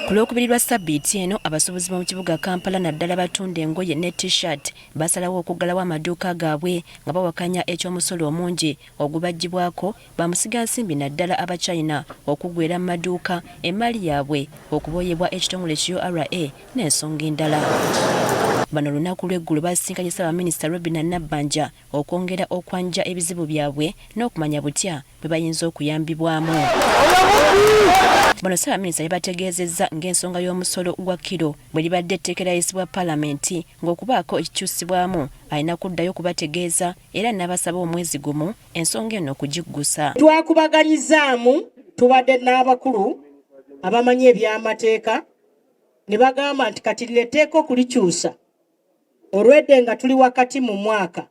Ku Lwokubiri lwa Ssabbiiti eno abasuubuzi mu kibuga Kampala naddala batunda engoye ne t-shirt basalawo okuggalawo amaduuka gaabwe nga bawakanya eky'omusolo omungi ogubaggyibwako bamusigansimbi naddala aba China okuggwera mu maduuka emmali yaabwe okuboyebwa ekitongole KURA n'ensonga endala. Bano lunaku lw'eggulo basisinkanye Ssaabaminisita Robinah Nabbanja okwongera okwanja ebizibu byabwe n'okumanya butya bwe bayinza okuyambibwamu. Bano Ssaabaminisita yabategeezezza ng'ensonga y'omusolo gwa kilo bwe libadde etteekerayisibwa Paalamenti ng'okubaako ekikyusibwamu alina kuddayo kubategeeza era n'abasaba omwezi gumu ensonga eno okugiggusa. Twakubaganyizaamu tubadde n'abakulu abamanyi eby'amateeka ne bagamba nti kati lino etteeka okulikyusa olwedde nga tuli wakati mu mwaka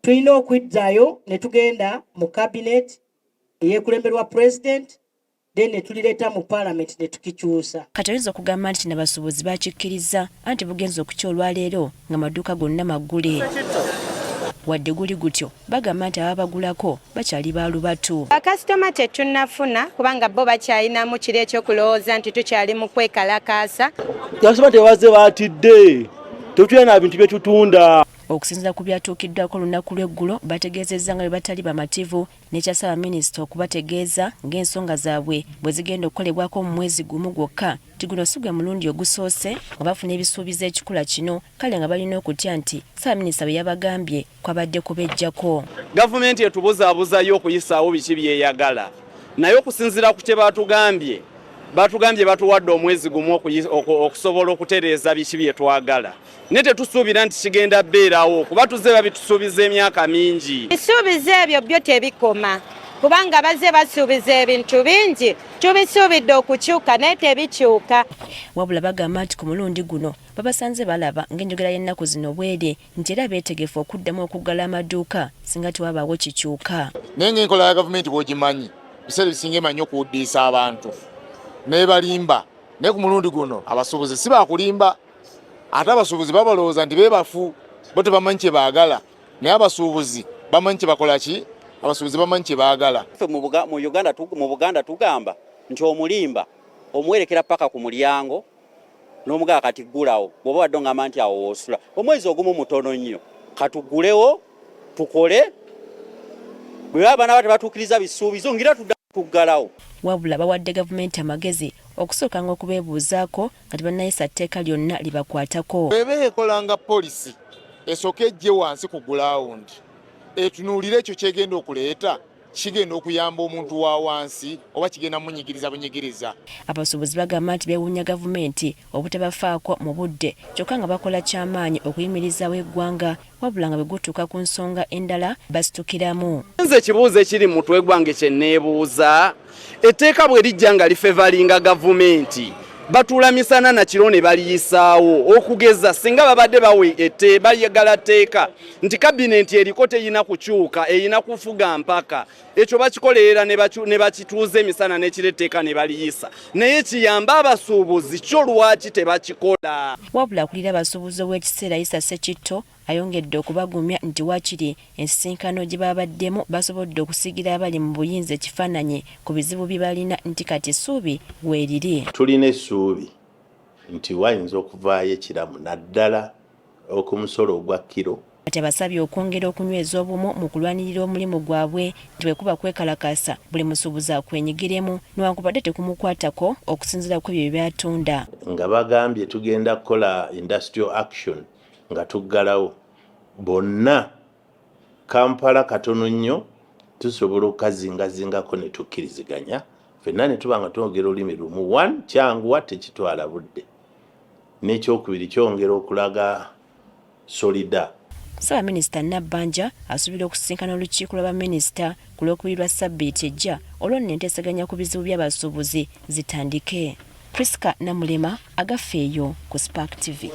tulina okwiddaayo ne tugenda mu kabinet eyeekulemberwa President ne tulireeta mu Paalamenti ne tukikyusa. Kati oyinza okugamba nti n'abasuubuzi bakikkiriza anti bugenze okukya olwaleero ng'amaduuka gonna maggule. Wadde guli gutyo bagamba nti ababagulako bakyali baalubatu. Bakasitoma tetunnafuna kubanga bo bakyalinamu kiri ekyokulowooza nti tukyali mu kwekalakaasa. Kasitoma tebaze baatidde tetulina bintu bye tutunda. Okusinziira ku byatuukiddwako lunaku lw'eggulo bategeezezza nga bwe batali bamativu n'ekya Ssaabaminisita okubategeeza ng'ensonga zaabwe bwe zigenda okukolebwako mu mwezi gumu gwokka nti guno si gwe mulundi ogusoose nga bafuna ebisuubizo ekikula kino kale nga balina okutya nti Ssaabaminisita bwe yabagambye kwabadde kubejjako. Gavumenti etubuzaabuzayo okuyisaawo biki byeyagala naye okusinziira ku kye batugambye batuwadde omwezi gumu okusobola okutereeza biki bye twagala. Ne tetusuubira nti kigenda bbeerawo kuba tuzze babitusuubiza emyaka mingi. Ebisuubizo ebyo byo tebikoma kubanga bazze basuubiza ebintu bingi tubisuubidde okukyuka naye tebikyuka. Wabula bagamba nti ku mulundi guno babasanze balaba ng'enjogera y'ennaku zino bwere nti era beetegefu okuddamu okuggala amaduuka singa tewabaawo kikyuka. Naye ng'enkola ya gavumenti bw'ogimanyi biseera bisinga emanyi okuwuddiisa abantu naye balimba naye ku mulundi guno abasuubuzi si baakulimba ate abasuubuzi babalowooza nti beebafu bo tebamanyi kye baagala naye abasuubuzi bamanyi kye bakola ki abasuubuzi bamanyi kye baagala. Mu Buganda tugamba nti omulimba omwerekera paka ku mulyango n'omugaa kati ggulawo bw'oba wadde ngamba nti awo woosula omwezi ogumu mutono nnyo katuggulewo tukole bwe abaana batebatuukiriza bisuubizo ngira tuggalawo. Wabula bawadde gavumenti amagezi okusooka ng'okubeebuuzaako nga tebannayisa tteeka lyonna libakwatako. Eba ekola nga poliisi esooka ejje wansi ku gulawundi etunuulire ekyo kyegenda okuleeta kigenda okuyamba omuntu wa wansi oba kigenda munyigiriza bunyigiriza. Abasuubuzi bagamba nti beewuunya gavumenti obutabafaako mu budde kyokka nga bakola kyamaanyi okuyimirizaawo eggwanga wabula nga bwe gutuuka ku nsonga endala basitukiramu. Nze ekibuuzo ekiri mu mutwe gwange kye neebuuza etteeka bwe lijja nga lifevalinga gavumenti batulamisana na kiro ne baliyisaawo okugeza singa babadde bayagala tteeka nti kabinenti eriko teyina kukyuka eyina kufuga mpaka ekyo bakikolerera ne bakituuza emisana n'ekiro etteeka ne baliyisa naye kiyamba abasuubuzi kyo lwaki tebakikola. Wabula akulira abasuubuzi ow'ekiseera Issa Ssekitto ayongedde okubagumya nti wakiri ensisinkano gye babaddemu basobodde okusigira abali mu buyinza ekifaananyi ku bizibu bye balina nti kati essuubi weeriri. Tulina essuubi nti wayinza okuvaayo ekiramu naddala okumusolo ogwa kiro. Kati abasabye okwongera okunyweza obumu mu kulwanirira omulimu gwabwe nti bwe kuba kwekalakasa buli musuubuzi akwenyigiremu newankubadde tekumukwatako okusinziira ku ebyo bye byatunda. Nga bagambye tugenda kukola industrial action nga tuggalawo bonna Kampala katono nnyo tusobola okukazingazingako ne tukkiriziganya ffenna ne tuba nga twogera olulimi lumu. One kyanguwa tekitwala budde n'ekyokubiri kyongera okulaga solida. Ssaabaminisita Nabbanja asuubira okusisinkana olukiiko lw'abaminisita ku Lwokubiri lwa Ssabbiiti ejja olwo nno enteesaganya ku bizibu by'abasuubuzi zitandike. Priska Namulema agaffeeyo ku Spark TV.